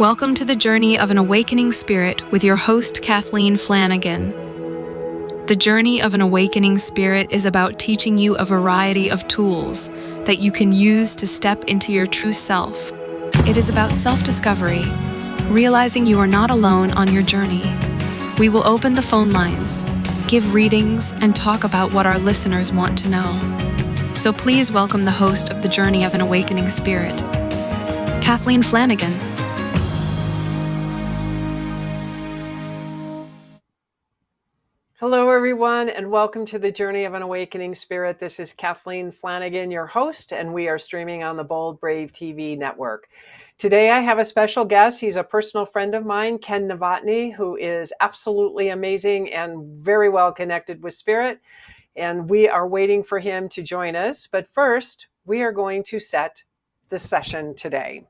Welcome to the journey of an awakening spirit with your host, Kathleen Flanagan. The journey of an awakening spirit is about teaching you a variety of tools that you can use to step into your true self. It is about self-discovery, realizing you are not alone on your journey. We will open the phone lines, give readings, and talk about what our listeners want to know. So please welcome the host of the journey of an awakening spirit, Kathleen Flanagan. Hello, everyone, and welcome to the Journey of an Awakening Spirit. This is Kathleen Flanagan, your host, and we are streaming on the Bold Brave TV network. Today, I have a special guest. He's a personal friend of mine, Ken Novotny, who is absolutely amazing and very well connected with Spirit, and we are waiting for him to join us. But first, we are going to set the session today.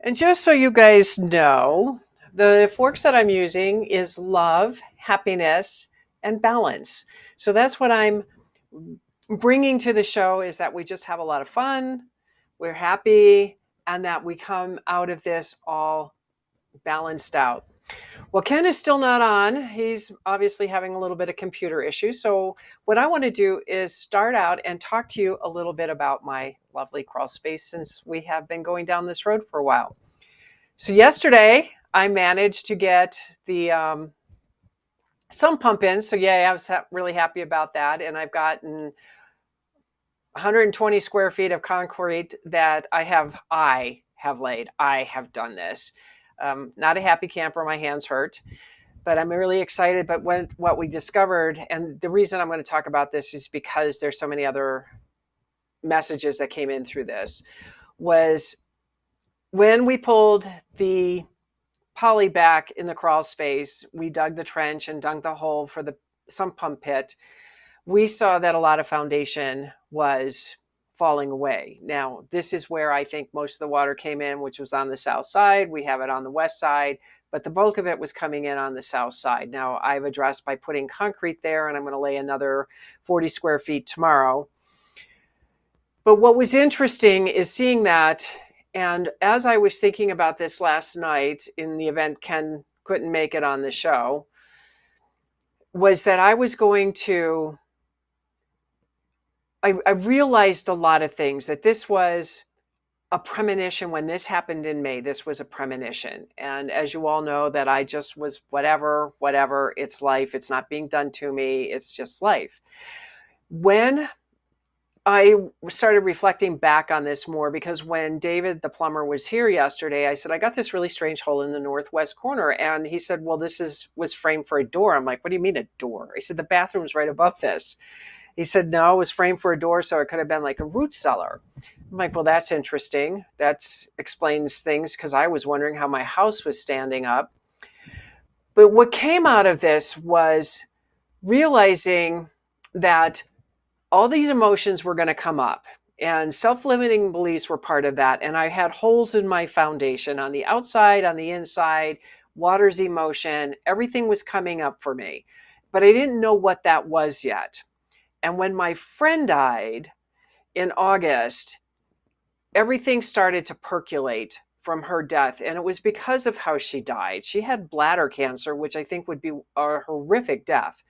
And just so you guys know, the forks that I'm using is love, happiness, and balance. So that's what I'm bringing to the show, is that we just have a lot of fun, we're happy, and that we come out of this all balanced out. Well, Ken is still not on. He's obviously having a little bit of computer issues. So what I want to do is start out and talk to you a little bit about my lovely crawl space, since we have been going down this road for a while. So yesterday I managed to get the sump pump in. So yeah, I was really happy about that. And I've gotten 120 square feet of concrete that I have laid. I have done this. Not a happy camper. My hands hurt, but I'm really excited. But what we discovered, and the reason I'm going to talk about this is because there's so many other messages that came in through this, was when we pulled the poly back in the crawl space, we dug the trench and dug the hole for the sump pump pit. We saw that a lot of foundation was falling away. Now, this is where I think most of the water came in, which was on the south side. We have it on the west side, but the bulk of it was coming in on the south side. Now, I've addressed by putting concrete there, and I'm going to lay another 40 square feet tomorrow. But what was interesting is seeing that, and as I was thinking about this last night in the event Ken couldn't make it on the show, was that I was going to I realized a lot of things, that this was a premonition. When this happened in May, this was a premonition. And as you all know, that I just was whatever, it's life. It's not being done to me. It's just life. When I started reflecting back on this more, because when David, the plumber, was here yesterday, I said, I got this really strange hole in the northwest corner. And he said, well, was framed for a door. I'm like, what do you mean a door? I said, the bathroom's right above this. He said, no, it was framed for a door, so it could have been like a root cellar. I'm like, well, that's interesting. That explains things, because I was wondering how my house was standing up. But what came out of this was realizing that all these emotions were going to come up, and self-limiting beliefs were part of that. And I had holes in my foundation on the outside, on the inside, water's emotion, everything was coming up for me. But I didn't know what that was yet. And when my friend died in August, everything started to percolate from her death. And it was because of how she died. She had bladder cancer, which I think would be a horrific death.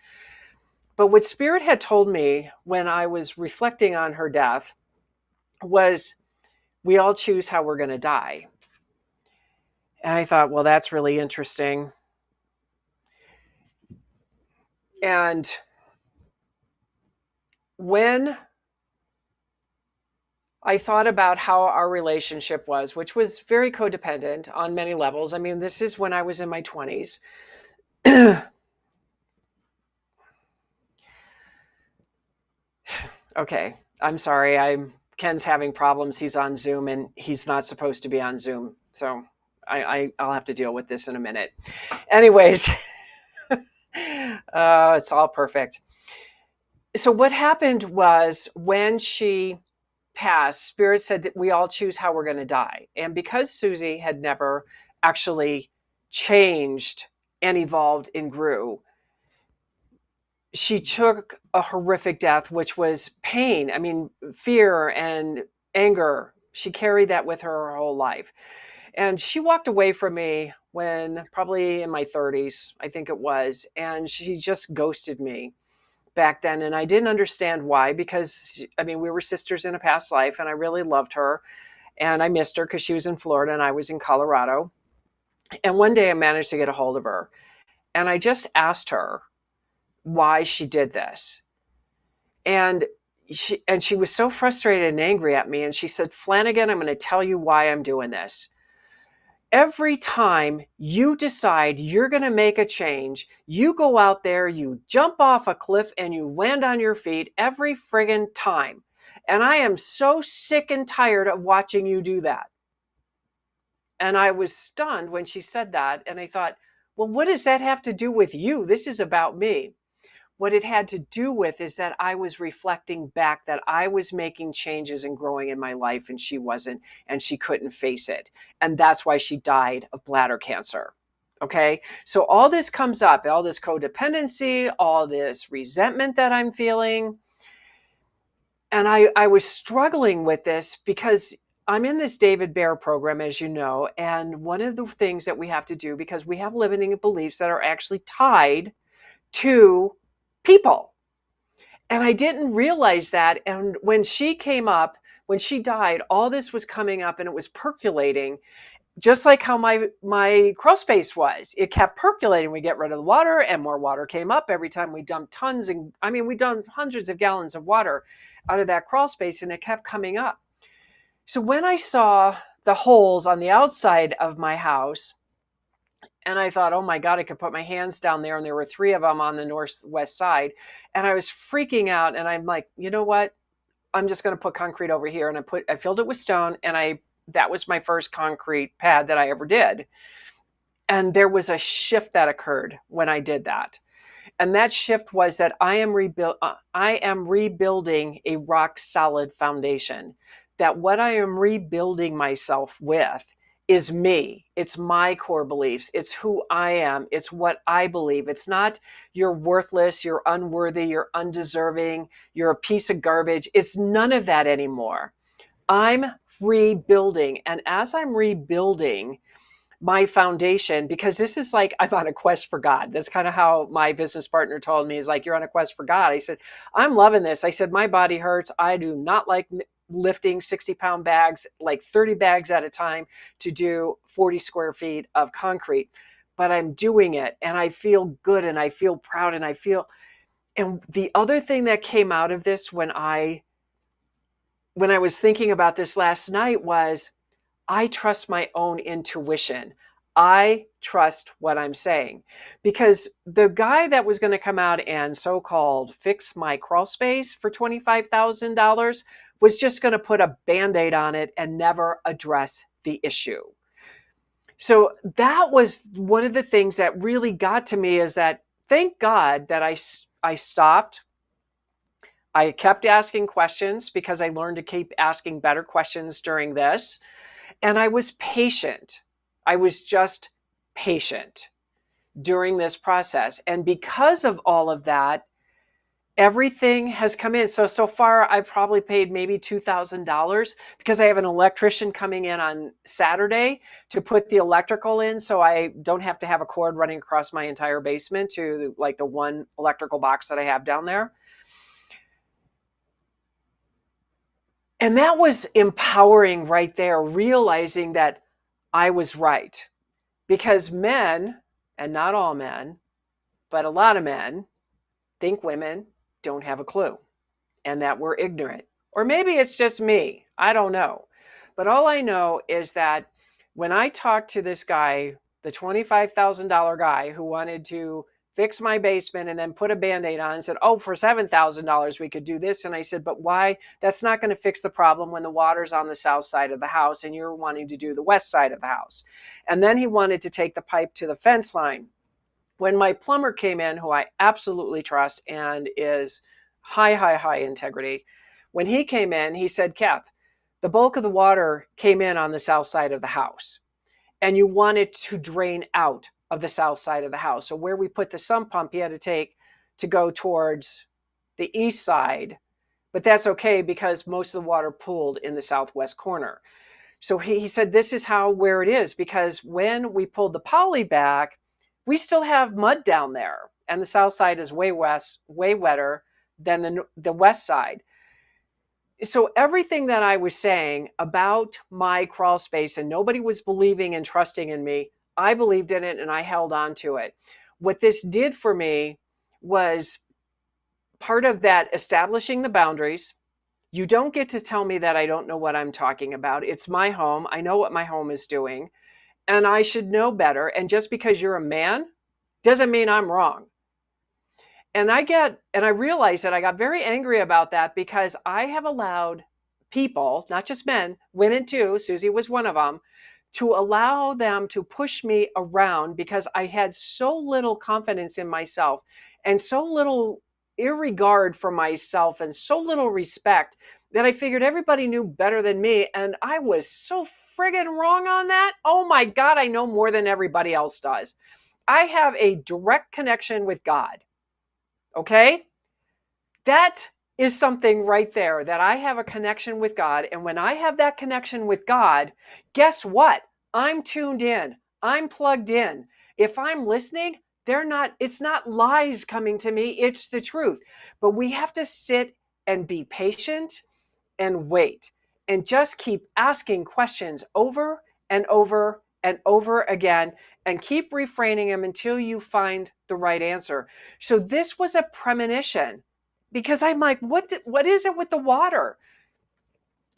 But what Spirit had told me when I was reflecting on her death was, we all choose how we're going to die. And I thought, well, that's really interesting. And when I thought about how our relationship was, which was very codependent on many levels. I mean, this is when I was in my 20s. Okay, I'm sorry. Ken's having problems. He's on Zoom and he's not supposed to be on Zoom. So I'll have to deal with this in a minute. Anyways, it's all perfect. So what happened was when she passed, Spirit said that we all choose how we're going to die. And because Susie had never actually changed and evolved and grew, she took a horrific death, which was pain. I mean, fear and anger. She carried that with her whole life. And she walked away from me when probably in my 30s, I think it was. And she just ghosted me back then. And I didn't understand why, because I mean, we were sisters in a past life and I really loved her and I missed her because she was in Florida and I was in Colorado. And one day I managed to get a hold of her and I just asked her why she did this. And she was so frustrated and angry at me. And she said, Flanagan, I'm going to tell you why I'm doing this. Every time you decide you're going to make a change, you go out there, you jump off a cliff, and you land on your feet every friggin' time. And I am so sick and tired of watching you do that. And I was stunned when she said that. And I thought, well, what does that have to do with you? This is about me. What it had to do with is that I was reflecting back that I was making changes and growing in my life and she wasn't, and she couldn't face it. And that's why she died of bladder cancer. Okay. So all this comes up, all this codependency, all this resentment that I'm feeling. And I was struggling with this because I'm in this David Bear program, as you know. And one of the things that we have to do, because we have limiting beliefs that are actually tied to people. And I didn't realize that. And when she came up, when she died, all this was coming up and it was percolating, just like how my crawl space was. It kept percolating. We get rid of the water and more water came up every time we dumped tons. And I mean, we dumped hundreds of gallons of water out of that crawl space and it kept coming up. So when I saw the holes on the outside of my house, and I thought, oh my God, I could put my hands down there. And there were 3 of them on the northwest side. And I was freaking out. And I'm like, you know what? I'm just going to put concrete over here. And I filled it with stone. And that was my first concrete pad that I ever did. And there was a shift that occurred when I did that. And that shift was that I am rebuilding a rock solid foundation. That what I am rebuilding myself with is me. It's my core beliefs. It's who I am. It's what I believe. It's not you're worthless, you're unworthy, you're undeserving, you're a piece of garbage. It's none of that anymore. I'm rebuilding. And as I'm rebuilding my foundation, because this is like I'm on a quest for God. That's kind of how my business partner told me, is like, you're on a quest for God. I said, I'm loving this. I said, my body hurts. I do not like lifting 60-pound bags, like 30 bags at a time to do 40 square feet of concrete, but I'm doing it and I feel good and I feel proud and and the other thing that came out of this when I was thinking about this last night was, I trust my own intuition. I trust what I'm saying, because the guy that was going to come out and so-called fix my crawl space for $25,000 was just going to put a Band-Aid on it and never address the issue. So that was one of the things that really got to me, is that thank God that I stopped. I kept asking questions because I learned to keep asking better questions during this. And I was patient. I was just patient during this process. And because of all of that, everything has come in. So far, I've probably paid maybe $2,000 because I have an electrician coming in on Saturday to put the electrical in. So I don't have to have a cord running across my entire basement to like the one electrical box that I have down there. And that was empowering right there, realizing that I was right. Because men, and not all men, but a lot of men, think women don't have a clue and that we're ignorant. Or maybe it's just me. I don't know. But all I know is that when I talked to this guy, the $25,000 guy who wanted to fix my basement and then put a Band-Aid on and said, oh, for $7,000 we could do this. And I said, but why? That's not going to fix the problem when the water's on the south side of the house and you're wanting to do the west side of the house. And then he wanted to take the pipe to the fence line. When my plumber came in, who I absolutely trust and is high integrity, when he came in, he said, Kath, the bulk of the water came in on the south side of the house and you want it to drain out of the south side of the house. So where we put the sump pump, he had to take to go towards the east side, but that's okay because most of the water pooled in the southwest corner. So he said, this is where it is, because when we pulled the poly back, we still have mud down there. And the south side is way wetter than the west side. So everything that I was saying about my crawl space and nobody was believing and trusting in me, I believed in it and I held on to it. What this did for me was part of that establishing the boundaries. You don't get to tell me that I don't know what I'm talking about. It's my home. I know what my home is doing and I should know better. And just because you're a man doesn't mean I'm wrong. And I realized that I got very angry about that because I have allowed people, not just men, women too, Susie was one of them, to allow them to push me around because I had so little confidence in myself and so little irregard for myself and so little respect that I figured everybody knew better than me. And I was so friggin' wrong on that. Oh my God, I know more than everybody else does. I have a direct connection with God. Okay? That is something right there, that I have a connection with God. And when I have that connection with God, guess what? I'm tuned in. I'm plugged in. If I'm listening, it's not lies coming to me. It's the truth. But we have to sit and be patient and wait and just keep asking questions over and over and over again and keep refraining them until you find the right answer. So this was a premonition because I'm like, what is it with the water?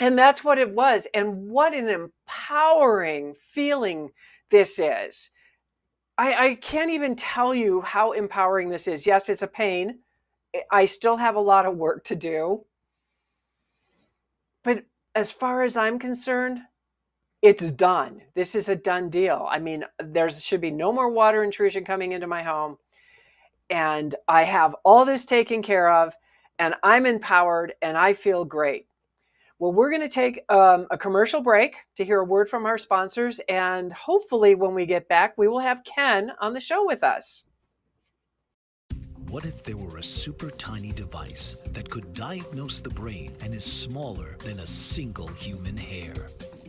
And that's what it was. And what an empowering feeling this is. I can't even tell you how empowering this is. Yes, it's a pain. I still have a lot of work to do. But as far as I'm concerned, it's done. This is a done deal. I mean, there should be no more water intrusion coming into my home. And I have all this taken care of, and I'm empowered, and I feel great. Well, we're going to take a commercial break to hear a word from our sponsors. And hopefully when we get back, we will have Ken on the show with us. What if there were a super tiny device that could diagnose the brain and is smaller than a single human hair?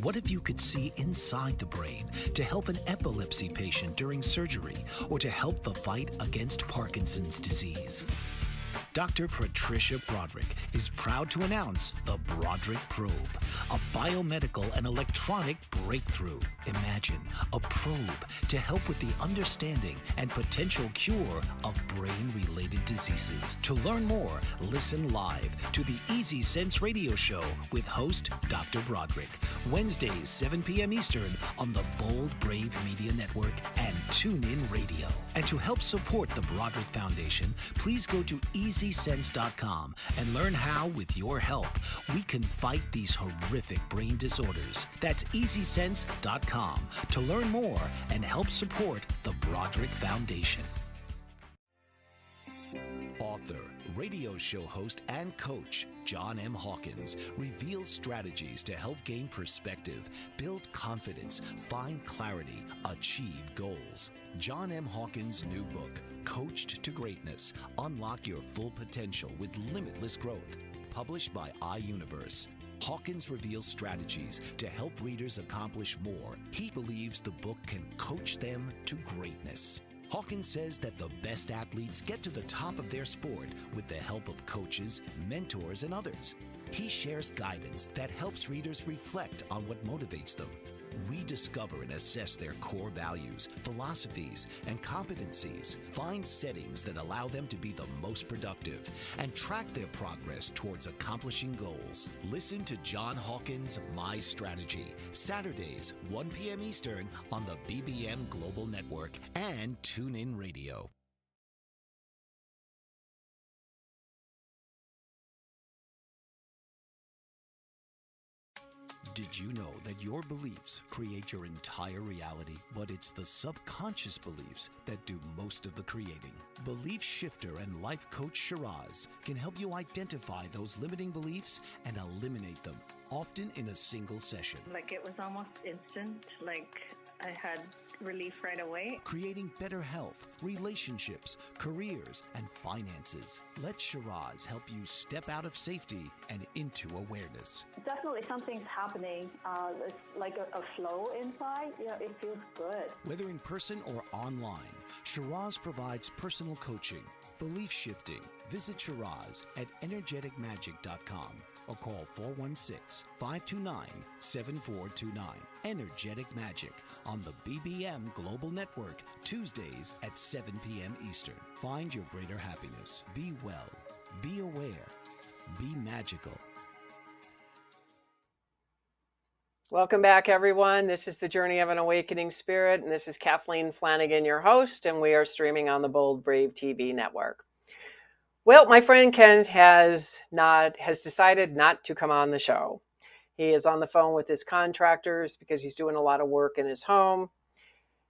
What if you could see inside the brain to help an epilepsy patient during surgery or to help the fight against Parkinson's disease? Dr. Patricia Broderick is proud to announce the Broderick Probe, a biomedical and electronic breakthrough. Imagine a probe to help with the understanding and potential cure of brain-related diseases. To learn more, listen live to the Easy Sense radio show with host Dr. Broderick, Wednesdays 7 p.m. Eastern on the Bold Brave Media Network and TuneIn Radio. And to help support the Broderick Foundation, please go to EasySense.com and learn how, with your help, we can fight these horrific brain disorders. That's EasySense.com to learn more and help support the Broderick Foundation. Author, radio show host, and coach John M. Hawkins reveals strategies to help gain perspective, build confidence, find clarity, achieve goals. John M. Hawkins' new book, Coached to Greatness, Unlock Your Full Potential with Limitless Growth, published by iUniverse. Hawkins reveals strategies to help readers accomplish more. He believes the book can coach them to greatness. Hawkins says that the best athletes get to the top of their sport with the help of coaches, mentors, and others. He shares guidance that helps readers reflect on what motivates them. We discover and assess their core values, philosophies, and competencies, find settings that allow them to be the most productive, and track their progress towards accomplishing goals. Listen to John Hawkins' My Strategy, Saturdays, 1 p.m. Eastern on the BBM Global Network and TuneIn Radio. Did you know that your beliefs create your entire reality, but it's the subconscious beliefs that do most of the creating? Belief shifter and life coach Shiraz can help you identify those limiting beliefs and eliminate them, often in a single session. Like it was almost instant, like I had relief right away. Creating better health, relationships, careers, and finances. Let Shiraz help you step out of safety and into awareness. Definitely something's happening. It's like a flow inside. It feels good. Whether in person or online, Shiraz provides personal coaching, belief shifting. Visit Shiraz at energeticmagic.com or call 416-529-7429. Energetic Magic on the BBM Global Network, Tuesdays at 7 p.m. Eastern. Find your greater happiness. Be well. Be aware. Be magical. Welcome back, everyone. This is the Journey of an Awakening Spirit, and this is Kathleen Flanagan, your host, and we are streaming on the Bold Brave TV network. Well, my friend Ken has decided not to come on the show. He is on the phone with his contractors because he's doing a lot of work in his home,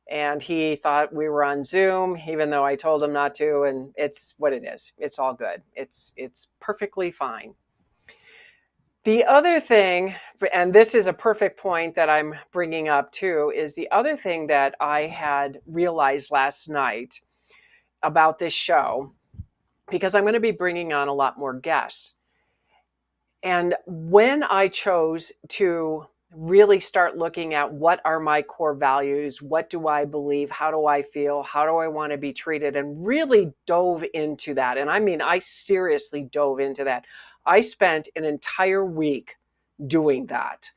and he thought we were on Zoom, even though I told him not to, and it's what it is. It's all good. It's perfectly fine. The other thing, and this is a perfect point that I'm bringing up too, is the other thing that I had realized last night about this show, because I'm going to be bringing on a lot more guests. And when I chose to really start looking at what are my core values, what do I believe, how do I feel, how do I want to be treated, and really dove into that. And I mean, I seriously dove into that. I spent an entire week doing that,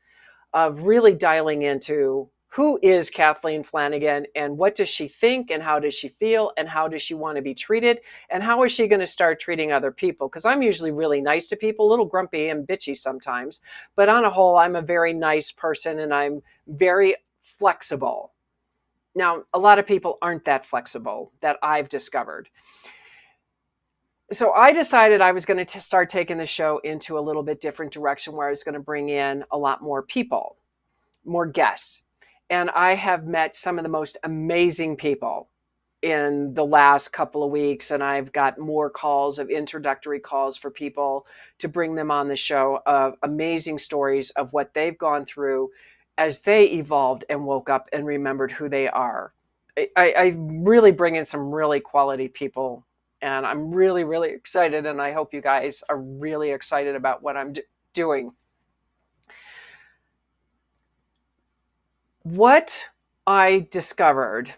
of really dialing into who is Kathleen Flanagan and what does she think and how does she feel and how does she want to be treated and how is she going to start treating other people? Because I'm usually really nice to people, a little grumpy and bitchy sometimes, but on a whole, I'm a very nice person and I'm very flexible. Now, a lot of people aren't that flexible that I've discovered. So I decided I was going to start taking the show into a little bit different direction where I was going to bring in a lot more people, more guests. And I have met some of the most amazing people in the last couple of weeks. And I've got more calls of introductory calls for people to bring them on the show of amazing stories of what they've gone through as they evolved and woke up and remembered who they are. I really bring in some really quality people. And I'm really, really excited. And I hope you guys are really excited about what I'm doing. What I discovered,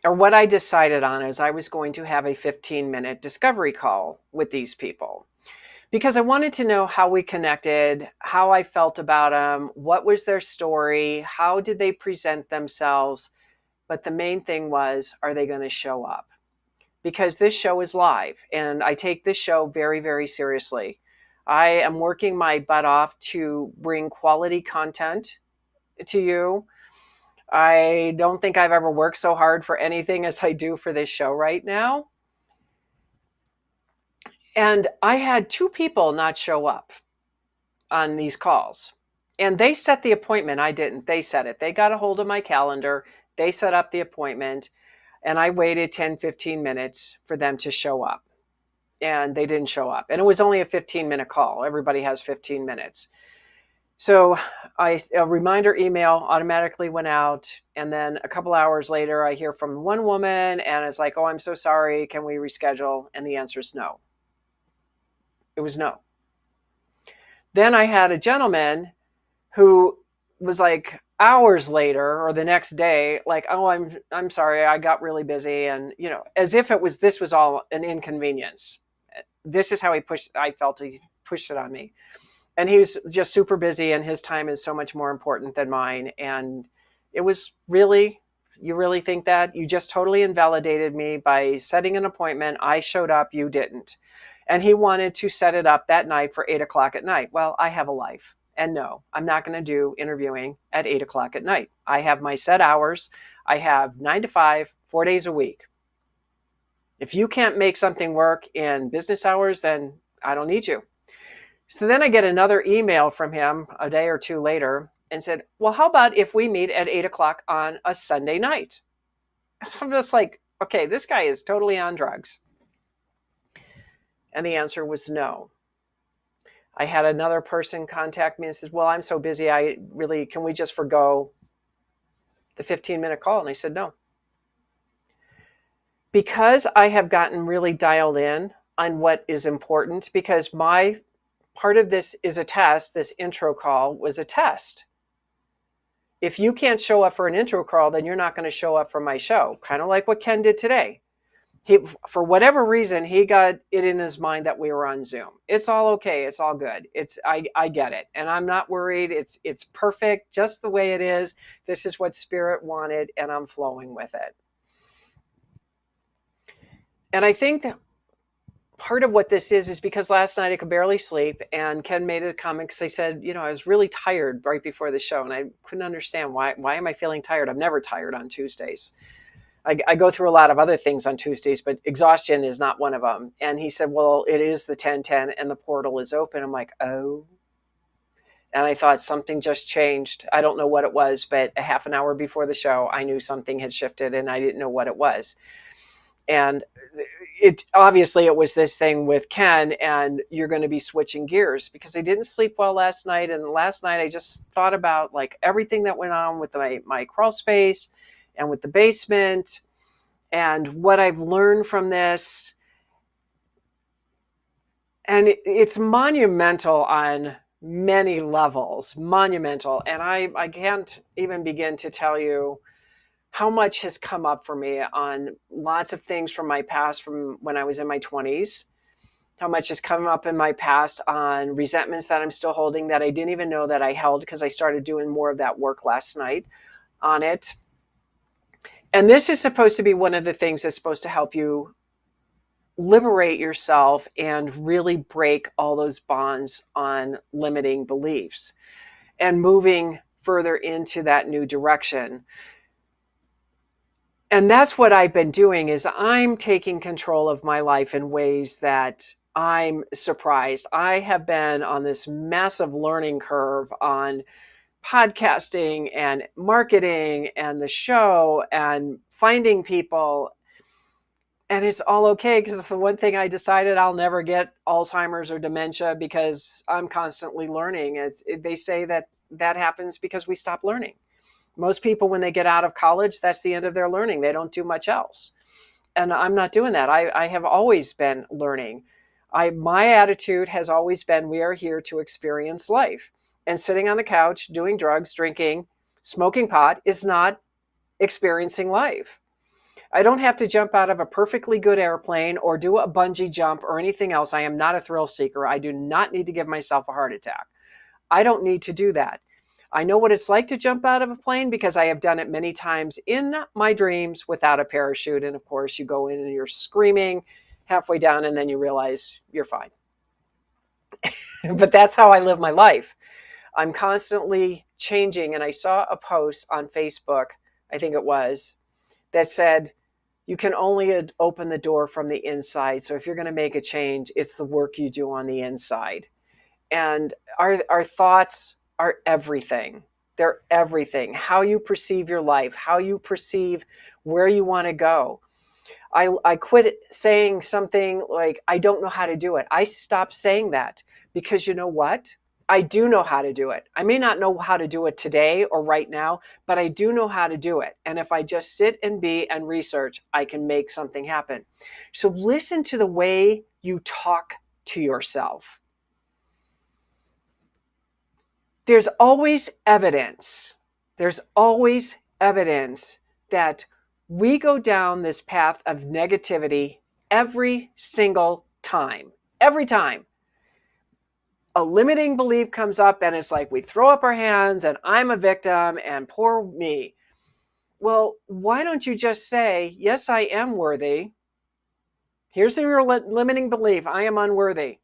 or what I decided on, is I was going to have a 15-minute discovery call with these people because I wanted to know how we connected, how I felt about them, what was their story, how did they present themselves. But the main thing was, are they going to show up? Because this show is live and I take this show very, very seriously. I am working my butt off to bring quality content to you. I don't think I've ever worked so hard for anything as I do for this show right now. And I had 2 people not show up on these calls. And they set the appointment. I didn't. They set it. They got a hold of my calendar. They set up the appointment. And I waited 10, 15 minutes for them to show up. And they didn't show up. And it was only a 15-minute call. Everybody has 15 minutes. So a reminder email automatically went out. And then a couple hours later, I hear from one woman and it's like, oh, I'm so sorry. Can we reschedule? And the answer is no. It was no. Then I had a gentleman who was like hours later or the next day, like, oh, I'm sorry. I got really busy. And, as if this was all an inconvenience. This is how I felt he pushed it on me. And he was just super busy and his time is so much more important than mine. And It was really, you really think that? You just totally invalidated me by setting an appointment. I showed up, you didn't. And he wanted to set it up that night for 8 o'clock at night. Well, I have a life. And no, I'm not going to do interviewing at 8 o'clock at night. I have my set hours. I have 9 to 5, 4 days a week. If you can't make something work in business hours, then I don't need you. So then I get another email from him a day or two later and said, well, how about if we meet at 8 o'clock on a Sunday night? I'm just like, okay, this guy is totally on drugs. And the answer was no. I had another person contact me and said, well, I'm so busy. Can we just forgo the 15-minute call? And I said, no. Because I have gotten really dialed in on what is important, because my part of this is a test, this intro call was a test. If you can't show up for an intro call, then you're not going to show up for my show. Kind of like what Ken did today. For whatever reason, he got it in his mind that we were on Zoom. It's all okay. It's all good. I get it. And I'm not worried. It's perfect just the way it is. This is what Spirit wanted, and I'm flowing with it. And I think that part of what this is because last night I could barely sleep, and Ken made a comment because I said, I was really tired right before the show, and I couldn't understand why am I feeling tired? I'm never tired on Tuesdays. I go through a lot of other things on Tuesdays, but exhaustion is not one of them. And he said, well, it is the 10:10 and the portal is open. I'm like, oh. And I thought something just changed. I don't know what it was, but a half an hour before the show, I knew something had shifted and I didn't know what it was. And it was this thing with Ken, and you're going to be switching gears because I didn't sleep well last night. And last night I just thought about like everything that went on with my crawl space and with the basement and what I've learned from this. And it's monumental on many levels, monumental. And I can't even begin to tell you how much has come up for me on lots of things from my past, from when I was in my 20s, how much has come up in my past on resentments that I'm still holding that I didn't even know that I held because I started doing more of that work last night on it. And this is supposed to be one of the things that's supposed to help you liberate yourself and really break all those bonds on limiting beliefs and moving further into that new direction. And that's what I've been doing is I'm taking control of my life in ways that I'm surprised. I have been on this massive learning curve on podcasting and marketing and the show and finding people. And it's all okay because the one thing I decided I'll never get Alzheimer's or dementia because I'm constantly learning. As they say that happens because we stop learning. Most people, when they get out of college, that's the end of their learning. They don't do much else. And I'm not doing that. I have always been learning. My attitude has always been, we are here to experience life. And sitting on the couch, doing drugs, drinking, smoking pot is not experiencing life. I don't have to jump out of a perfectly good airplane or do a bungee jump or anything else. I am not a thrill seeker. I do not need to give myself a heart attack. I don't need to do that. I know what it's like to jump out of a plane because I have done it many times in my dreams without a parachute. And of course, you go in and you're screaming halfway down and then you realize you're fine. But that's how I live my life. I'm constantly changing. And I saw a post on Facebook, I think it was, that said, you can only open the door from the inside. So if you're going to make a change, it's the work you do on the inside. And our thoughts are everything. They're everything. How you perceive your life, how you perceive where you want to go. I quit saying something like, I don't know how to do it. I stopped saying that because you know what? I do know how to do it. I may not know how to do it today or right now, but I do know how to do it. And if I just sit and be and research, I can make something happen. So listen to the way you talk to yourself. There's always evidence. There's always evidence that we go down this path of negativity every single time. Every time. A limiting belief comes up and it's like we throw up our hands and I'm a victim and poor me. well, why don't you just say, yes, I am worthy. Here's your limiting belief. I am unworthy.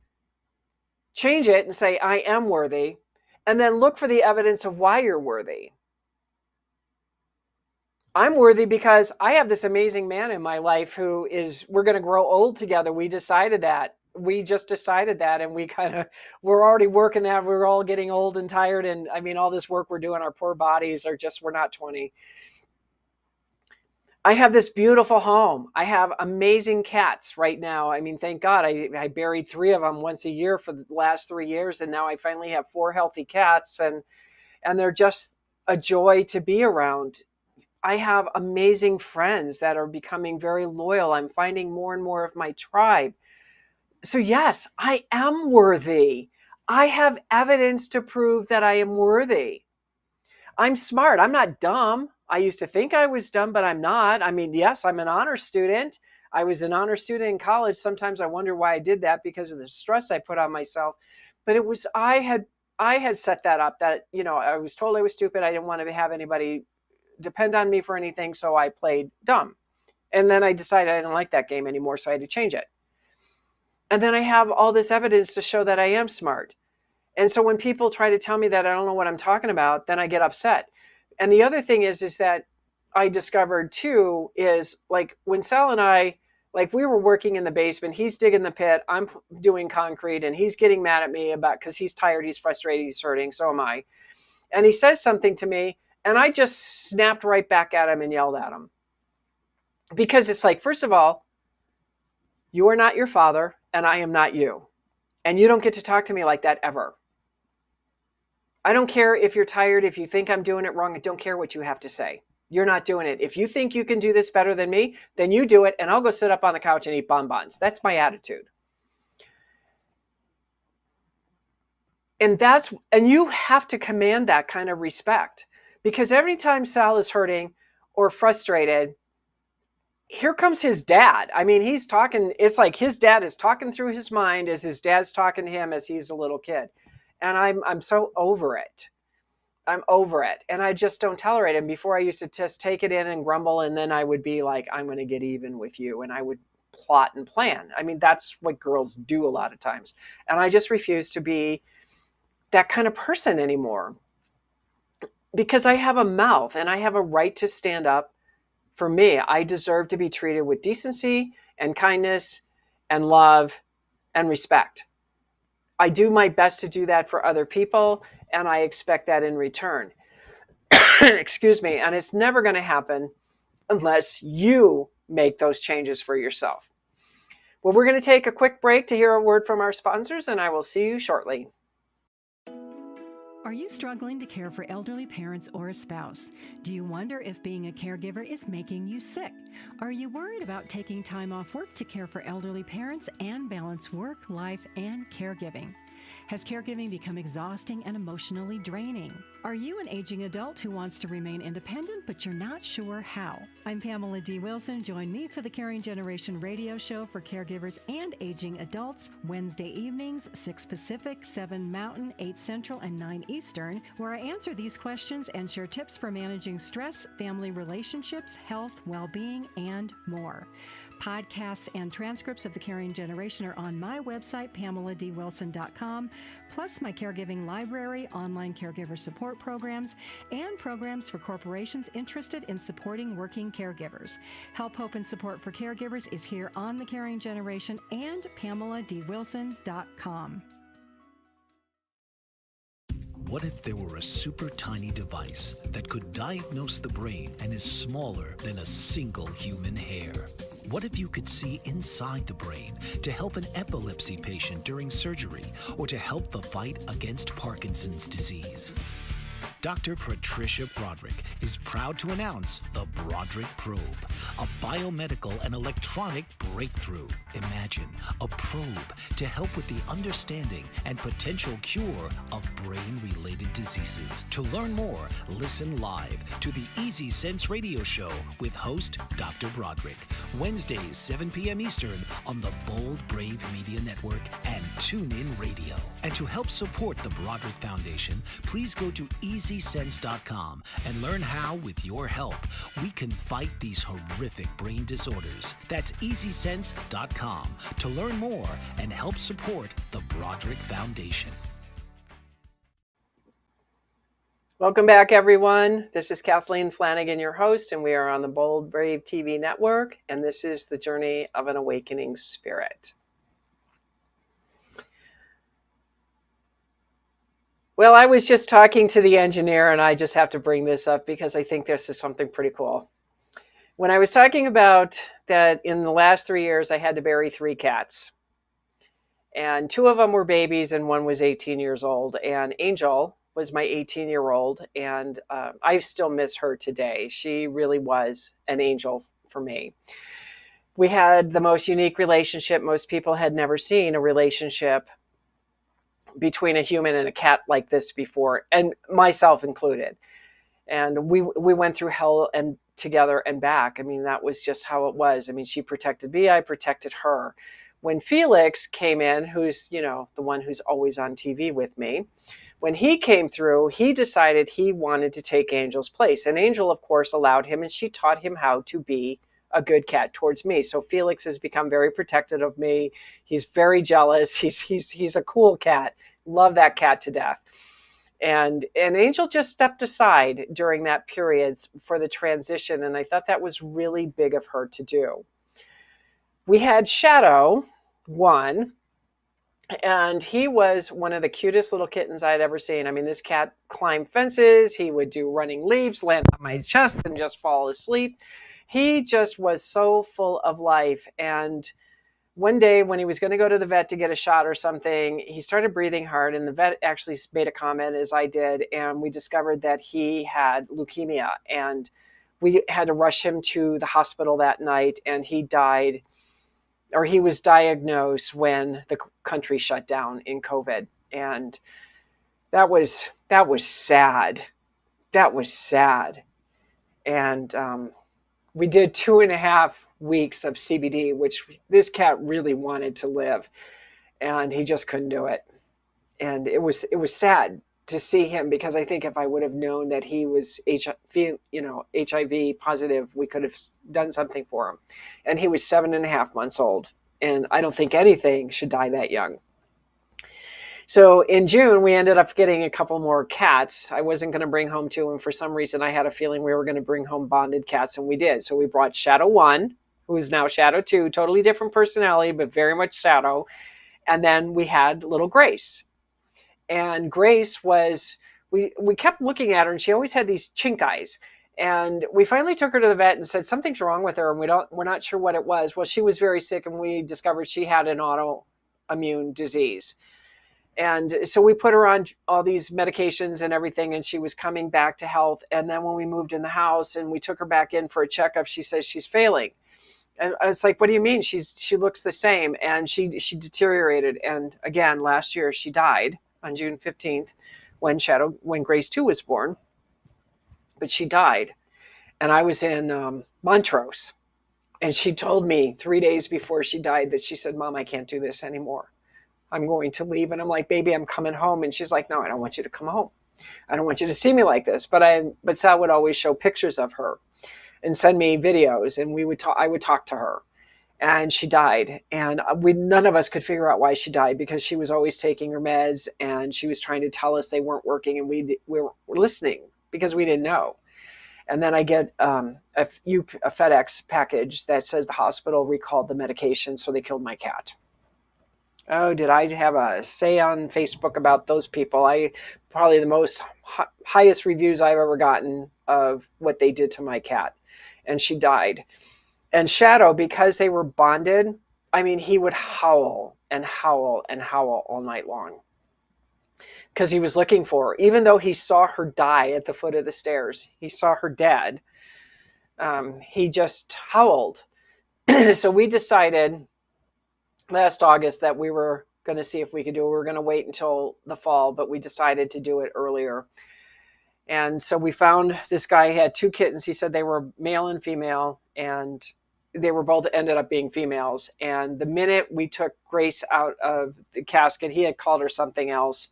Change it and say, I am worthy. And then look for the evidence of why you're worthy. I'm worthy because I have this amazing man in my life who we're going to grow old together. We decided that. We just decided that, and we're already working that. We're all getting old and tired. And I mean, all this work we're doing, our poor bodies we're not 20. I have this beautiful home. I have amazing cats right now. I mean, thank God I buried 3 of them once a year for the last 3 years. And now I finally have 4 healthy cats, and they're just a joy to be around. I have amazing friends that are becoming very loyal. I'm finding more and more of my tribe. So yes, I am worthy. I have evidence to prove that I am worthy. I'm smart. I'm not dumb. I used to think I was dumb, but I'm not. I mean, yes, I'm an honor student. I was an honor student in college. Sometimes I wonder why I did that, because of the stress I put on myself. But I had set that up, that, I was told I was stupid. I didn't want to have anybody depend on me for anything. So I played dumb. And then I decided I didn't like that game anymore. So I had to change it. And then I have all this evidence to show that I am smart. And so when people try to tell me that I don't know what I'm talking about, then I get upset. And the other thing is that I discovered too, is like when Sal and I, like we were working in the basement, he's digging the pit, I'm doing concrete, and he's getting mad at me because he's tired, he's frustrated, he's hurting, so am I. And he says something to me, and I just snapped right back at him and yelled at him. Because it's like, first of all, you are not your father, and I am not you. And you don't get to talk to me like that ever. I don't care if you're tired, if you think I'm doing it wrong. I don't care what you have to say. You're not doing it. If you think you can do this better than me, then you do it, and I'll go sit up on the couch and eat bonbons. That's my attitude. And you have to command that kind of respect, because every time Sal is hurting or frustrated, here comes his dad. I mean, he's talking, it's like his dad is talking through his mind as his dad's talking to him as he's a little kid. And I'm so over it. I'm over it. And I just don't tolerate it. Before I used to just take it in and grumble. And then I would be like, I'm going to get even with you. And I would plot and plan. I mean, that's what girls do a lot of times. And I just refuse to be that kind of person anymore, because I have a mouth and I have a right to stand up for me. I deserve to be treated with decency and kindness and love and respect. I do my best to do that for other people, and I expect that in return. Excuse me. And it's never going to happen unless you make those changes for yourself. Well, we're going to take a quick break to hear a word from our sponsors, and I will see you shortly. Are you struggling to care for elderly parents or a spouse? Do you wonder if being a caregiver is making you sick? Are you worried about taking time off work to care for elderly parents and balance work, life, and caregiving? Has caregiving become exhausting and emotionally draining? Are you an aging adult who wants to remain independent, but you're not sure how? I'm Pamela D. Wilson. Join me for the Caring Generation radio show for caregivers and aging adults, Wednesday evenings, 6 Pacific, 7 Mountain, 8 Central, and 9 Eastern, where I answer these questions and share tips for managing stress, family relationships, health, well-being, and more. Podcasts and transcripts of the Caring Generation are on my website, PamelaDWilson.com, plus my caregiving library, online caregiver support programs, and programs for corporations interested in supporting working caregivers. Help, hope, and support for caregivers is here on the Caring Generation and PamelaDWilson.com. What if there were a super tiny device that could diagnose the brain and is smaller than a single human hair? What if you could see inside the brain to help an epilepsy patient during surgery or to help the fight against Parkinson's disease? Dr. Patricia Broderick is proud to announce the Broderick Probe, a biomedical and electronic breakthrough. Imagine a probe to help with the understanding and potential cure of brain-related diseases. To learn more, listen live to the Easy Sense radio show with host Dr. Broderick, Wednesdays 7 p.m. Eastern on the Bold Brave Media Network and TuneIn Radio. And to help support the Broderick Foundation, please go to easy EasySense.com and learn how, with your help, we can fight these horrific brain disorders. That's EasySense.com to learn more and help support the Broderick Foundation. Welcome back, everyone. This is Kathleen Flanagan, your host, and we are on the Bold Brave TV network, and this is the journey of an awakening spirit. Well, I was just talking to the engineer, and I just have to bring this up because I think this is something pretty cool. When I was talking about that in the last 3 years, I had to bury 3 cats. And 2 of them were babies, and 1 was 18 years old. And Angel was my 18-year-old, and I still miss her today. She really was an angel for me. We had the most unique relationship. Most people had never seen a relationship between a human and a cat like this before, and myself included. And we went through hell and together and back. I mean, that was just how it was. I mean, she protected me, I protected her. When Felix came in, who's, the one who's always on TV with me, when he came through, he decided he wanted to take Angel's place. And Angel, of course, allowed him, and she taught him how to be a good cat towards me. So Felix has become very protective of me. He's very jealous. He's a cool cat. Love that cat to death. And Angel just stepped aside during that period for the transition. And I thought that was really big of her to do. We had Shadow 1. And he was one of the cutest little kittens I'd ever seen. I mean, this cat climbed fences. He would do running leaps, land on my chest, and just fall asleep. He just was so full of life. And one day when he was going to go to the vet to get a shot or something, he started breathing hard. And the vet actually made a comment, as I did. And we discovered that he had leukemia. And we had to rush him to the hospital that night. And he died, or he was diagnosed when the country shut down in COVID. And that was sad. That was sad. And we did 2.5 weeks of CBD, which this cat really wanted to live, and he just couldn't do it. And it was sad to see him, because I think if I would have known that he was HIV positive, we could have done something for him. And he was 7.5 months old. And I don't think anything should die that young. So in June, we ended up getting a couple more cats. I wasn't going to bring home 2. And for some reason, I had a feeling we were going to bring home bonded cats. And we did. So we brought Shadow 1, who is now Shadow 2, totally different personality, but very much Shadow. And then we had little Grace. And Grace was, we kept looking at her, and she always had these chink eyes. And we finally took her to the vet and said something's wrong with her, and we're not sure what it was. Well, she was very sick, and we discovered she had an autoimmune disease. And so we put her on all these medications and everything, and she was coming back to health. And then when we moved in the house and we took her back in for a checkup, she says she's failing. And I was like, what do you mean? She looks the same. And she deteriorated. And again, last year she died on June 15th when Grace 2 was born. But she died. And I was in Montrose. And she told me 3 days before she died that she said, Mom, I can't do this anymore. I'm going to leave. And I'm like, baby, I'm coming home. And she's like, no, I don't want you to come home. I don't want you to see me like this. But Sal would always show pictures of her and send me videos. And I would talk to her. And she died. And none of us could figure out why she died, because she was always taking her meds, and she was trying to tell us they weren't working. And we were listening because we didn't know. And then I get a FedEx package that says the hospital recalled the medication, so they killed my cat. Oh, did I have a say on Facebook about those people? Probably the most highest reviews I've ever gotten of what they did to my cat. And she died. And Shadow, because they were bonded, I mean, he would howl and howl and howl all night long, because he was looking for her. Even though he saw her die at the foot of the stairs, he saw her dead, he just howled. So we decided last August that we were going to see if we could do it. We were going to wait until the fall, but we decided to do it earlier. And so we found this guy. He had 2 kittens. He said they were male and female, and they were both ended up being females. And the minute we took Grace out of the casket, he had called her something else.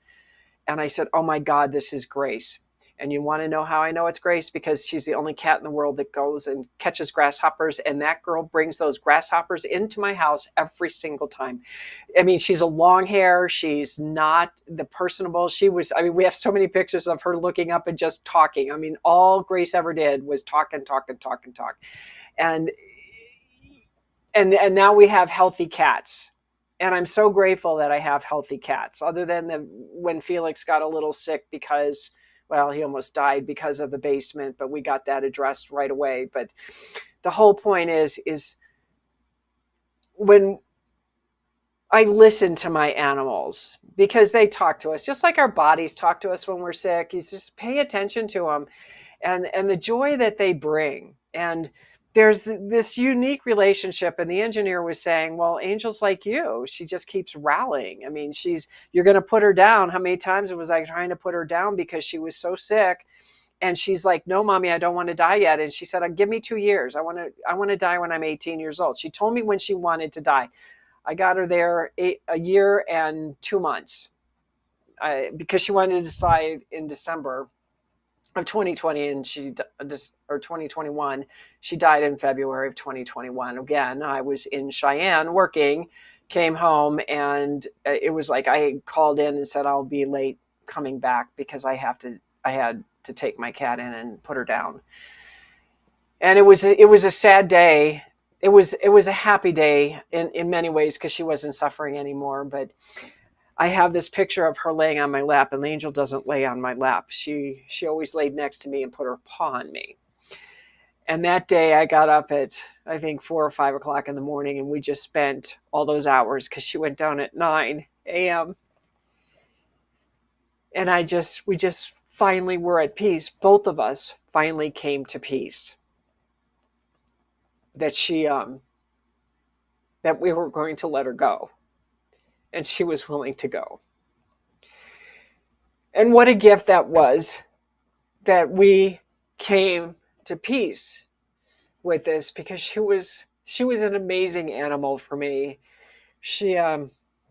And I said, oh my God, this is Grace. And you want to know how I know it's Grace? Because she's the only cat in the world that goes and catches grasshoppers. And that girl brings those grasshoppers into my house every single time. I mean, she's a long hair. She's not the personable. We have so many pictures of her looking up and just talking. I mean, all Grace ever did was talk and talk and talk and talk. And now we have healthy cats. And I'm so grateful that I have healthy cats, other than when Felix got a little sick because, well, he almost died because of the basement, but we got that addressed right away. But the whole point is when I listen to my animals, because they talk to us, just like our bodies talk to us when we're sick, you just pay attention to them and the joy that they bring. And there's this unique relationship, and the engineer was saying, well, Angel's like you. She just keeps rallying. I mean, you're going to put her down. How many times was I trying to put her down because she was so sick? And she's like, no, Mommy, I don't want to die yet. And she said, give me 2 years. I want to die when I'm 18 years old. She told me when she wanted to die. I got her there a year and 2 months because she wanted to die in December of 2020, and 2021, she died in February of 2021. Again, I was in Cheyenne working, came home, and it was like I called in and said I'll be late coming back because I had to take my cat in and put her down. And it was a sad day. It was a happy day in many ways because she wasn't suffering anymore, but I have this picture of her laying on my lap, and Angel doesn't lay on my lap. She always laid next to me and put her paw on me. And that day I got up at, I think, 4 or 5 o'clock in the morning, and we just spent all those hours because she went down at 9 a.m. And we just finally were at peace. Both of us finally came to peace. That that we were going to let her go. And she was willing to go. And what a gift that was, that we came to peace with this, because she was an amazing animal for me.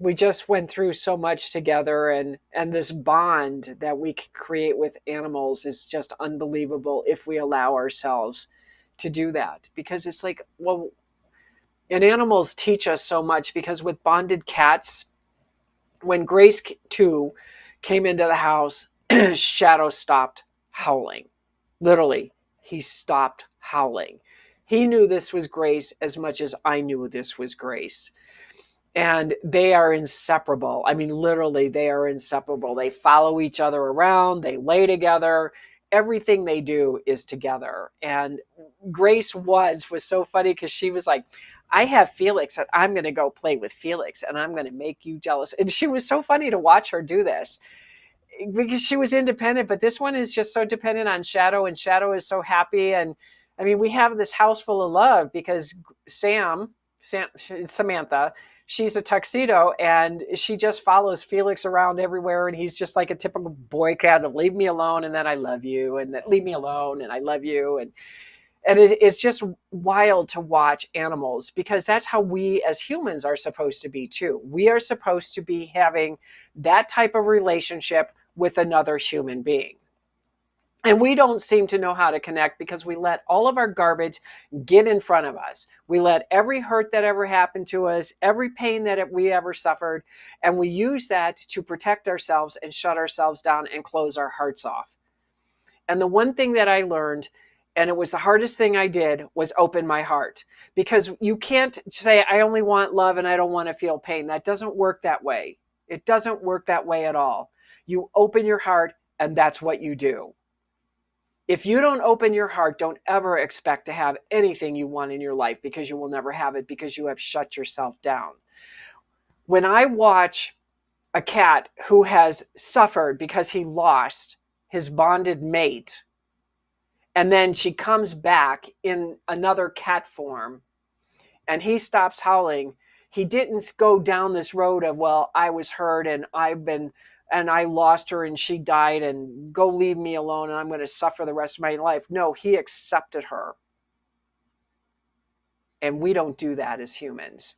We just went through so much together, and this bond that we can create with animals is just unbelievable if we allow ourselves to do that. Because it's like, well, and animals teach us so much, because with bonded cats, when Grace, too, came into the house, Shadow stopped howling. Literally, he stopped howling. He knew this was Grace as much as I knew this was Grace. And they are inseparable. I mean, literally, they are inseparable. They follow each other around. They lay together. Everything they do is together. And Grace was so funny, because she was like, I have Felix, and I'm going to go play with Felix, and I'm going to make you jealous. And she was so funny to watch her do this, because she was independent, but this one is just so dependent on Shadow, and Shadow is so happy. And I mean, we have this house full of love, because Samantha, she's a tuxedo, and she just follows Felix around everywhere, and he's just like a typical boy cat of leave me alone, and then I love you, and then leave me alone, and I love you. And it's just wild to watch animals, because that's how we as humans are supposed to be too. We are supposed to be having that type of relationship with another human being. And we don't seem to know how to connect, because we let all of our garbage get in front of us. We let every hurt that ever happened to us, every pain that we ever suffered, and we use that to protect ourselves and shut ourselves down and close our hearts off. And the one thing that I learned, and it was the hardest thing I did, was open my heart. Because you can't say, I only want love and I don't want to feel pain. That doesn't work that way. It doesn't work that way at all. You open your heart, and that's what you do. If you don't open your heart, don't ever expect to have anything you want in your life, because you will never have it, because you have shut yourself down. When I watch a cat who has suffered because he lost his bonded mate, and then she comes back in another cat form, and he stops howling, he didn't go down this road of, well, I was hurt, and I lost her, and she died, and go leave me alone, and I'm going to suffer the rest of my life. No, he accepted her. And we don't do that as humans.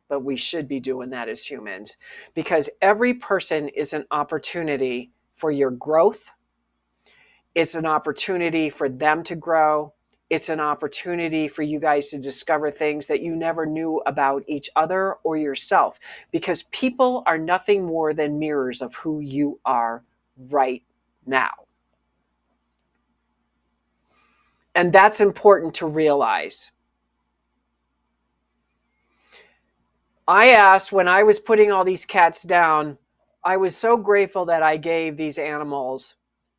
But we should be doing that as humans, because every person is an opportunity for your growth, It's an opportunity for them to grow. It's an opportunity for you guys to discover things that you never knew about each other or yourself, because people are nothing more than mirrors of who you are right now. And that's important to realize. I asked, when I was putting all these cats down, I was so grateful that I gave these animals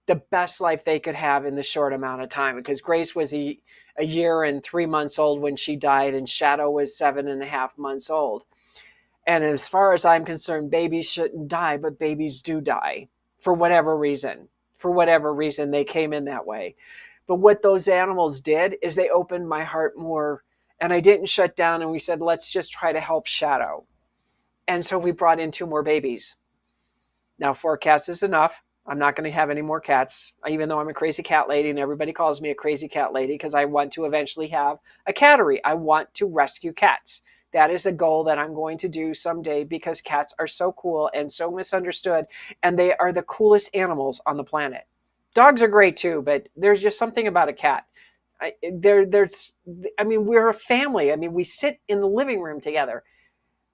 the best life they could have in the short amount of time, because Grace was a year and 3 months old when she died, and Shadow was 7.5 months old. And as far as I'm concerned, babies shouldn't die, but babies do die for whatever reason. For whatever reason, they came in that way. But what those animals did is they opened my heart more, and I didn't shut down, and we said, let's just try to help Shadow. And so we brought in 2 more babies. Now 4 cats is enough. I'm not going to have any more cats, even though I'm a crazy cat lady, and everybody calls me a crazy cat lady, because I want to eventually have a cattery. I want to rescue cats. That is a goal that I'm going to do someday, because cats are so cool and so misunderstood, and they are the coolest animals on the planet. Dogs are great too, but there's just something about a cat. We're a family. We sit in the living room together.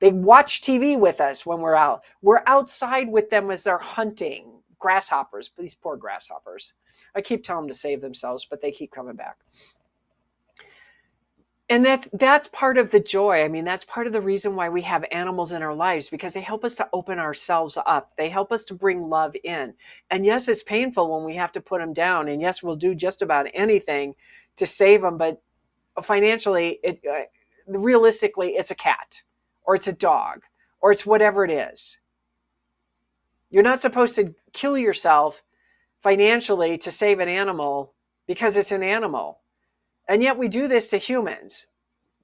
They watch TV with us when we're out. We're outside with them as they're hunting grasshoppers. These poor grasshoppers. I keep telling them to save themselves, but they keep coming back. And that's part of the joy. That's part of the reason why we have animals in our lives, because they help us to open ourselves up. They help us to bring love in. And yes, it's painful when we have to put them down. And yes, we'll do just about anything to save them. But financially, realistically, it's a cat, or it's a dog, or it's whatever it is. You're not supposed to kill yourself financially to save an animal because it's an animal. And yet we do this to humans.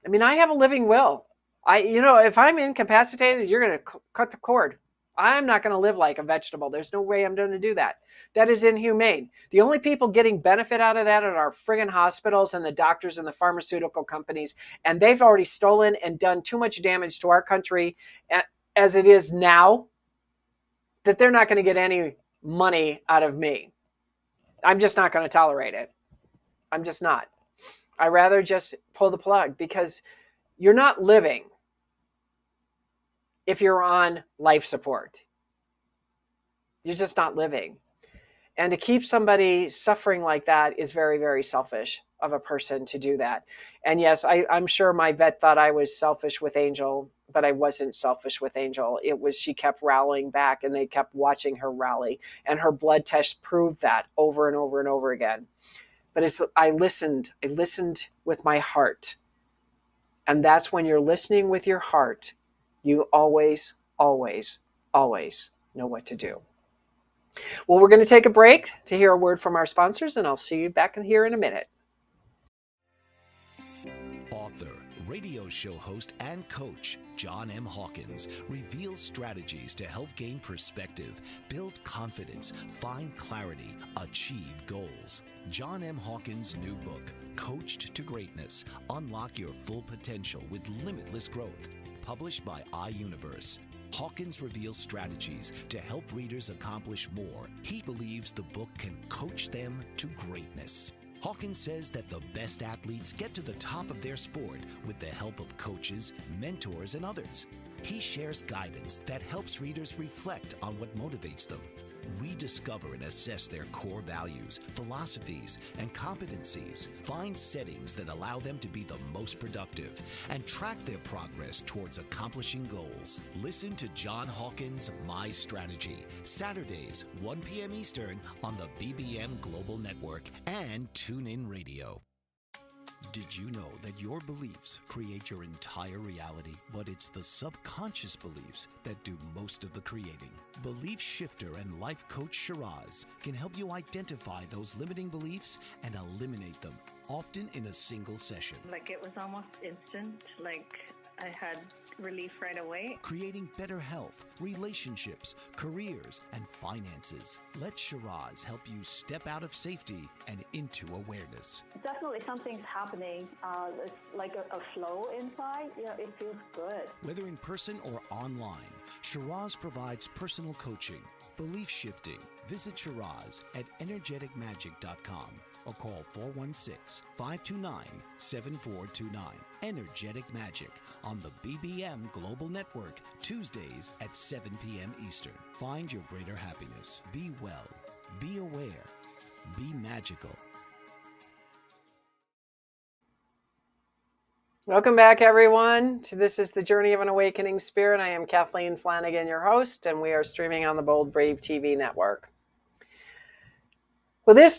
I have a living will. If I'm incapacitated, you're going to cut the cord. I'm not going to live like a vegetable. There's no way I'm going to do that. That is inhumane. The only people getting benefit out of that are our friggin' hospitals and the doctors and the pharmaceutical companies. And they've already stolen and done too much damage to our country as it is now, that they're not going to get any money out of me. I'm just not going to tolerate it. I'm just not. I'd rather just pull the plug, because you're not living if you're on life support. You're just not living. And to keep somebody suffering like that is very, very selfish of a person to do that. And yes, I'm sure my vet thought I was selfish with Angel, but I wasn't selfish with Angel. It was, she kept rallying back, and they kept watching her rally. And her blood test proved that over and over and over again. But I listened with my heart. And that's when you're listening with your heart, you always, always, always know what to do. Well, we're going to take a break to hear a word from our sponsors, and I'll see you back in here in a minute. Author, radio show host, and coach John M. Hawkins reveals strategies to help gain perspective, build confidence, find clarity, achieve goals. John M. Hawkins' new book, Coached to Greatness, Unlock Your Full Potential with Limitless Growth, published by iUniverse. Hawkins reveals strategies to help readers accomplish more. He believes the book can coach them to greatness. Hawkins says that the best athletes get to the top of their sport with the help of coaches, mentors, and others. He shares guidance that helps readers reflect on what motivates them, rediscover and assess their core values, philosophies, and competencies, find settings that allow them to be the most productive, and track their progress towards accomplishing goals. Listen to John Hawkins' My Strategy, Saturdays, 1 p.m. Eastern on the BBM Global Network and TuneIn Radio. Did you know that your beliefs create your entire reality, but it's the subconscious beliefs that do most of the creating? Belief shifter and life coach Shiraz can help you identify those limiting beliefs and eliminate them, often in a single session. It was almost instant. I had relief right away. Creating better health, relationships, careers, and finances. Let Shiraz help you step out of safety and into awareness. Definitely something's happening. It's like a flow inside. It feels good. Whether in person or online, Shiraz provides personal coaching, Belief shifting. Visit Shiraz at energeticmagic.com or call 416-529-7429. Energetic Magic on the BBM Global Network, Tuesdays at 7 p.m. Eastern. Find your greater happiness. Be well. Be aware. Be magical. Welcome back, everyone. This is the Journey of an Awakening Spirit. I am Kathleen Flanagan, your host, and we are streaming on the Bold Brave TV network. Well, this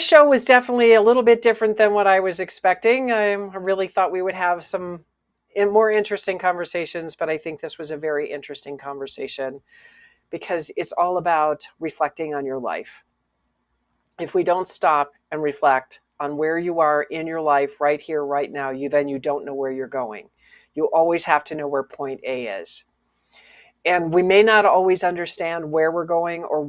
show was definitely a little bit different than what I was expecting. I really thought we would have some more interesting conversations, but I think this was a very interesting conversation because it's all about reflecting on your life. If we don't stop and reflect on where you are in your life right here, right now, you don't know where you're going. You always have to know where point A is. And we may not always understand where we're going or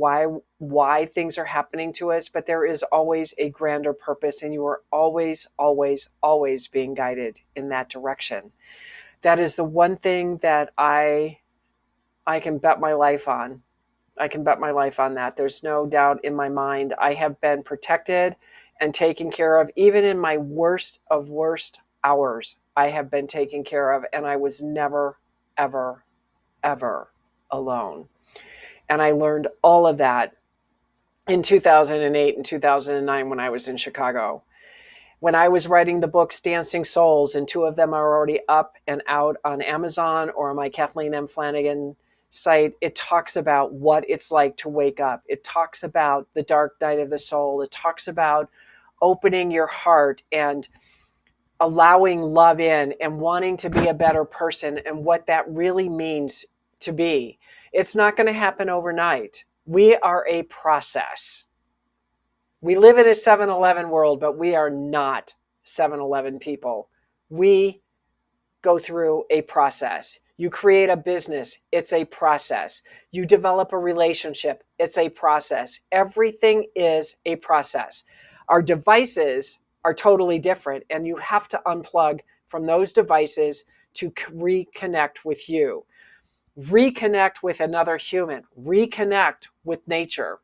why things are happening to us, but there is always a grander purpose, and you are always, always, always being guided in that direction. That is the one thing that I can bet my life on. I can bet my life on that. There's no doubt in my mind. I have been protected and taken care of. Even in my worst of worst hours, I have been taken care of, and I was never, ever, ever alone. And I learned all of that in 2008 and 2009 when I was in Chicago. When I was writing the books Dancing Souls, and 2 of them are already up and out on Amazon or on my Kathleen M. Flanagan site, it talks about what it's like to wake up. It talks about the dark night of the soul. It talks about opening your heart and allowing love in and wanting to be a better person and what that really means to be. It's not going to happen overnight. We are a process. We live in a 7-Eleven world, but we are not 7-Eleven people. We go through a process. You create a business, it's a process. You develop a relationship, it's a process. Everything is a process. Our devices are totally different, and you have to unplug from those devices to reconnect with you. Reconnect with another human. Reconnect with nature.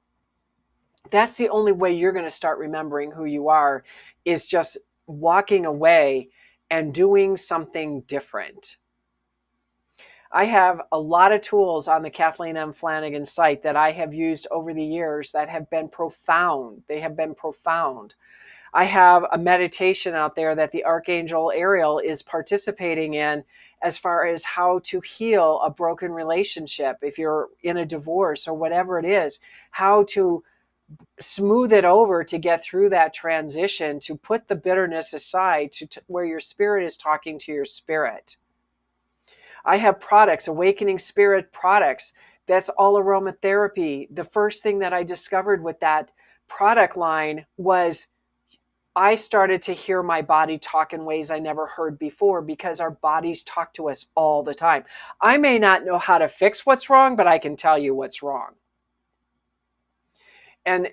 That's the only way you're going to start remembering who you are, is just walking away and doing something different. I have a lot of tools on the Kathleen M. Flanagan site that I have used over the years that have been profound. They have been profound. I have a meditation out there that the Archangel Ariel is participating in as far as how to heal a broken relationship. If you're in a divorce or whatever it is, how to smooth it over to get through that transition, to put the bitterness aside, to where your spirit is talking to your spirit. I have products, Awakening Spirit products. That's all aromatherapy. The first thing that I discovered with that product line was I started to hear my body talk in ways I never heard before, because our bodies talk to us all the time. I may not know how to fix what's wrong, but I can tell you what's wrong. And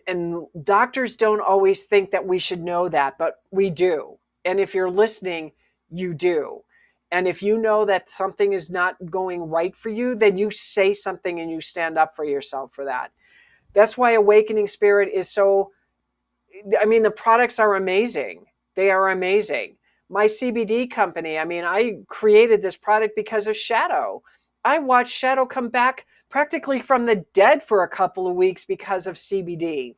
doctors don't always think that we should know that, but we do. And if you're listening, you do. And if you know that something is not going right for you, then you say something and you stand up for yourself for that. That's why Awakening Spirit is so, the products are amazing. They are amazing. My CBD company, I created this product because of Shadow. I watched Shadow come back practically from the dead for a couple of weeks because of CBD.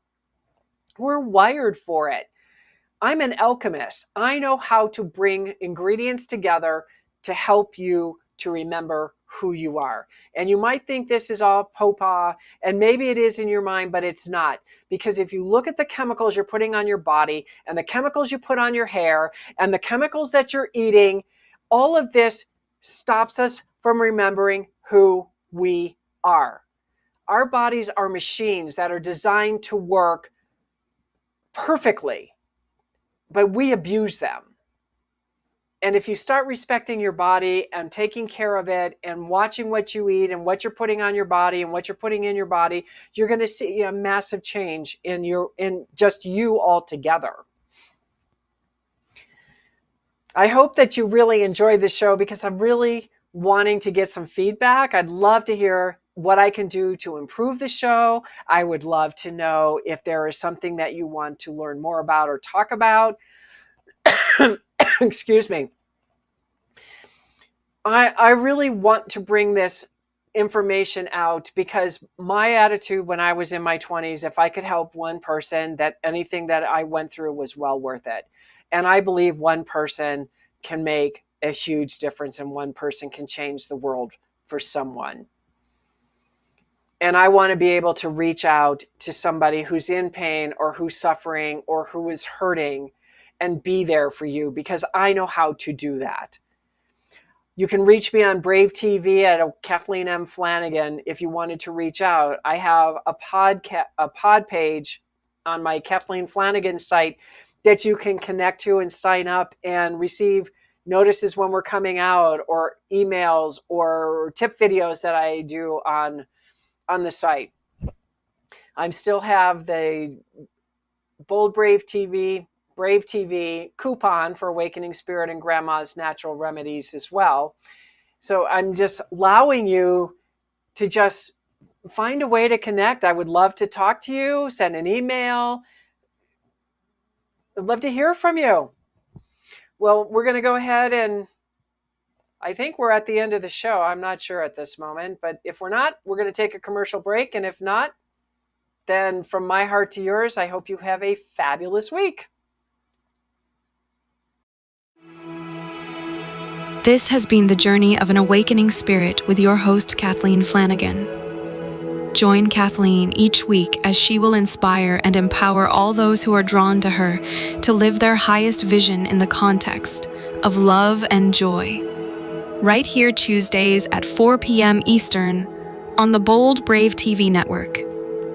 We're wired for it. I'm an alchemist. I know how to bring ingredients together to help you to remember who you are. And you might think this is all popa, and maybe it is in your mind, but it's not. Because if you look at the chemicals you're putting on your body, and the chemicals you put on your hair, and the chemicals that you're eating, all of this stops us from remembering who we are. Our bodies are machines that are designed to work perfectly, but we abuse them. And if you start respecting your body and taking care of it and watching what you eat and what you're putting on your body and what you're putting in your body, you're going to see a massive change in just you altogether. I hope that you really enjoyed the show, because I'm really wanting to get some feedback. I'd love to hear what I can do to improve the show. I would love to know if there is something that you want to learn more about or talk about. Excuse me. I really want to bring this information out because my attitude when I was in my 20s, if I could help one person, that anything that I went through was well worth it. And I believe one person can make a huge difference and one person can change the world for someone. And I want to be able to reach out to somebody who's in pain or who's suffering or who is hurting and be there for you because I know how to do that. You can reach me on Brave TV at Kathleen M. Flanagan if you wanted to reach out. I have a pod page on my Kathleen Flanagan site that you can connect to and sign up and receive notices when we're coming out or emails or tip videos that I do on the site. I still have the Bold Brave TV coupon for Awakening Spirit and Grandma's Natural Remedies as well. So I'm just allowing you to just find a way to connect. I would love to talk to you, send an email. I'd love to hear from you. Well, we're going to go ahead and I think we're at the end of the show. I'm not sure at this moment, but if we're not, we're going to take a commercial break. And if not, then from my heart to yours, I hope you have a fabulous week. This has been the journey of an awakening spirit with your host, Kathleen Flanagan. Join Kathleen each week as she will inspire and empower all those who are drawn to her to live their highest vision in the context of love and joy. Right here Tuesdays at 4 p.m. Eastern on the Bold Brave TV network.